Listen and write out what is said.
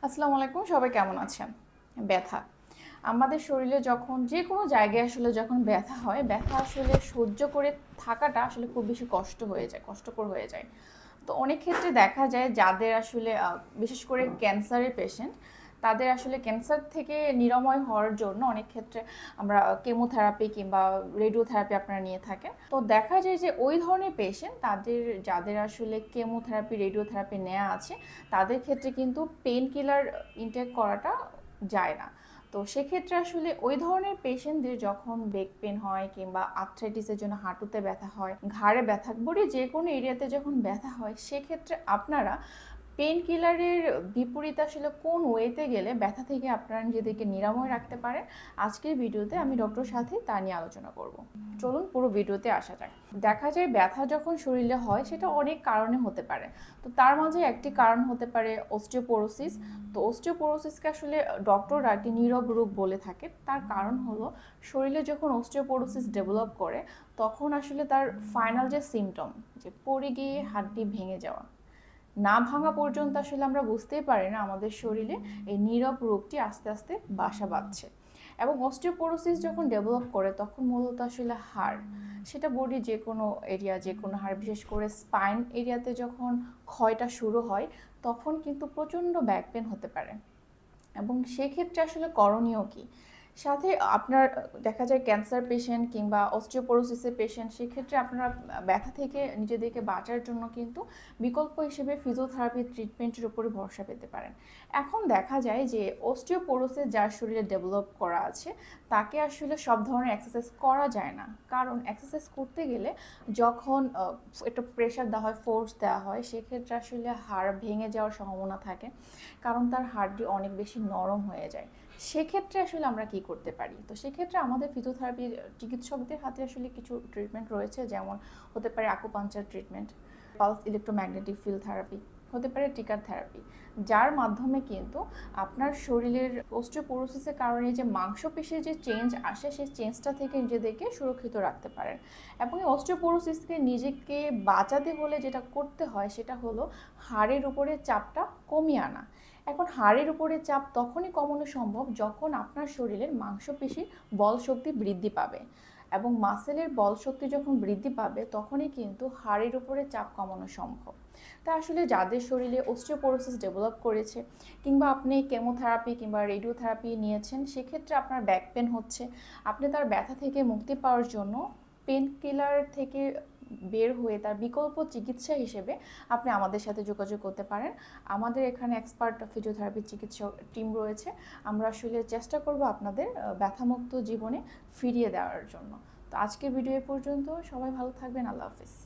আসসালামু আলাইকুম, সবাই কেমন আছেন? ব্যথা আমাদের শরীরে যখন যে কোনো জায়গায় আসলে যখন ব্যথা হয়, ব্যথা আসলে সহ্য করে থাকাটা আসলে খুব বেশি কষ্ট হয়ে যায়, কষ্টকর হয়ে যায়। তো অনেক ক্ষেত্রে দেখা যায় যাদের আসলে বিশেষ করে ক্যান্সারের পেশেন্ট, তাদের আসলে ক্যান্সার থেকে নিরাময় হওয়ার জন্য অনেক ক্ষেত্রে আমরা কেমোথেরাপি কিংবা রেডিওথেরাপি আপনারা নিয়ে থাকেন। তো দেখা যায় যে ওই ধরনের পেশেন্ট তাদের যাদের আসলে কেমোথেরাপি রেডিওথেরাপি নেওয়া আছে, তাদের ক্ষেত্রে কিন্তু পেন কিলার ইনটেক করাটা যায় না। তো সেক্ষেত্রে আসলে ওই ধরনের পেশেন্টদের যখন বেক পেন হয় কিংবা আর্থ্রাইটিসের জন্য হাঁটুতে ব্যথা হয়, ঘাড়ে ব্যথা, বডি যে কোনো এরিয়াতে যখন ব্যথা হয়, সেক্ষেত্রে আপনারা পেন কিলারের বিপরীতে আসলে কোন ওয়েতে গেলে ব্যথা থেকে আপনারা নিজেদেরকে নিরাময় রাখতে পারেন, আজকের ভিডিওতে আমি ডক্টর সাথে তা নিয়ে আলোচনা করব। চলুন পুরো ভিডিওতে আসা যাক। দেখা যায় ব্যথা যখন শরীরে হয় সেটা অনেক কারণে হতে পারে। তো তার মাঝে একটি কারণ হতে পারে অস্টিওপোরোসিস। তো অস্টিওপোরোসিসকে আসলে ডক্টররা একটি নীরব রোগ বলে থাকে। তার কারণ হলো শরীরে যখন অস্টিওপোরোসিস ডেভেলপ করে, তখন আসলে তার ফাইনাল যে সিমটম, যে পড়ে গিয়ে হাড্ডি ভেঙে যাওয়া, না ভাঙা পর্যন্ত আসলে আমরা বুঝতেই পারি না আমাদের শরীরে এই নীরব রোগটি আস্তে আস্তে বাসা বাঁধছে। এবং অস্টিওপোরোসিস যখন ডেভেলপ করে তখন মূলত আসলে হাড়, সেটা বডি যে কোনো এরিয়া, যে কোনো হাড়, বিশেষ করে স্পাইন এরিয়াতে যখন ক্ষয়টা শুরু হয়, তখন কিন্তু প্রচণ্ড ব্যাক পেন হতে পারে। এবং সেক্ষেত্রে আসলে করণীয় কী? সাথে আপনার দেখা যায় ক্যান্সার পেশেন্ট কিংবা অস্টিওপোরোসিসের পেশেন্ট, সেক্ষেত্রে আপনারা ব্যথা থেকে নিজেদেরকে বাঁচার জন্য কিন্তু বিকল্প হিসেবে ফিজিওথেরাপি ট্রিটমেন্টের উপরে ভরসা পেতে পারেন। এখন দেখা যায় যে অস্টিওপোরোসিস যার শরীরে ডেভেলপ করা আছে, তাকে আসলে সব ধরনের এক্সারসাইজ করা যায় না। কারণ এক্সারসাইজ করতে গেলে যখন একটু প্রেশার দেওয়া হয়, ফোর্স দেওয়া হয়, সেক্ষেত্রে আসলে হাড় ভেঙে যাওয়ার সম্ভাবনা থাকে, কারণ তার হাড়টি অনেক বেশি নরম হয়ে যায়। সেক্ষেত্রে আসলে আমরা কি করতে পারি? তো সেক্ষেত্রে আমাদের ফিজিওথেরাপির চিকিৎসকদের হাতে আসলে কিছু ট্রিটমেন্ট রয়েছে, যেমন হতে পারে acupuncture treatment, pulse electromagnetic field therapy, হতে পারে টিকার থেরাপি, যার মাধ্যমে কিন্তু আপনার শরীরের অস্টিওপোরোসিসের কারণে যে মাংসপেশির যে চেঞ্জ আসে, সেই চেঞ্জটা থেকে নিজেদেরকে সুরক্ষিত রাখতে পারেন। এবং এই অস্টিওপোরোসিসকে নিজেকে বাঁচাতে হলে যেটা করতে হয় সেটা হলো হাড়ের উপরে চাপটা কমিয়ে আনা। এখন হাড়ের উপরে চাপ তখনই কমানো সম্ভব যখন আপনার শরীরের মাংসপেশির বল শক্তি বৃদ্ধি পাবে, এবং মাসেলের বল শক্তি যখন বৃদ্ধি পাবে তখনই কিন্তু হাড়ের উপরে চাপ কমানো সম্ভব। তা আসলে যাদের শরীরে অস্টিওপোরোসিস ডেভেলপ করেছে, কিংবা আপনি কেমোথেরাপি কিংবা রেডিওথেরাপি নিয়েছেন, সেক্ষেত্রে আপনার ব্যাক পেন হচ্ছে, আপনি তার ব্যথা থেকে মুক্তি পাওয়ার জন্য পেন কিলার থেকে বের হয়ে তার বিকল্প চিকিৎসা হিসেবে আপনি আমাদের সাথে যোগাযোগ করতে পারেন। আমাদের এখানে এক্সপার্ট ফিজিওথেরাপি চিকিৎসক টিম রয়েছে। আমরা আসলে চেষ্টা করব আপনাদের ব্যথামুক্ত জীবনে ফিরিয়ে দেওয়ার জন্য। তো আজকের ভিডিও এ পর্যন্ত। সবাই ভালো থাকবেন। আল্লাহ হাফিজ।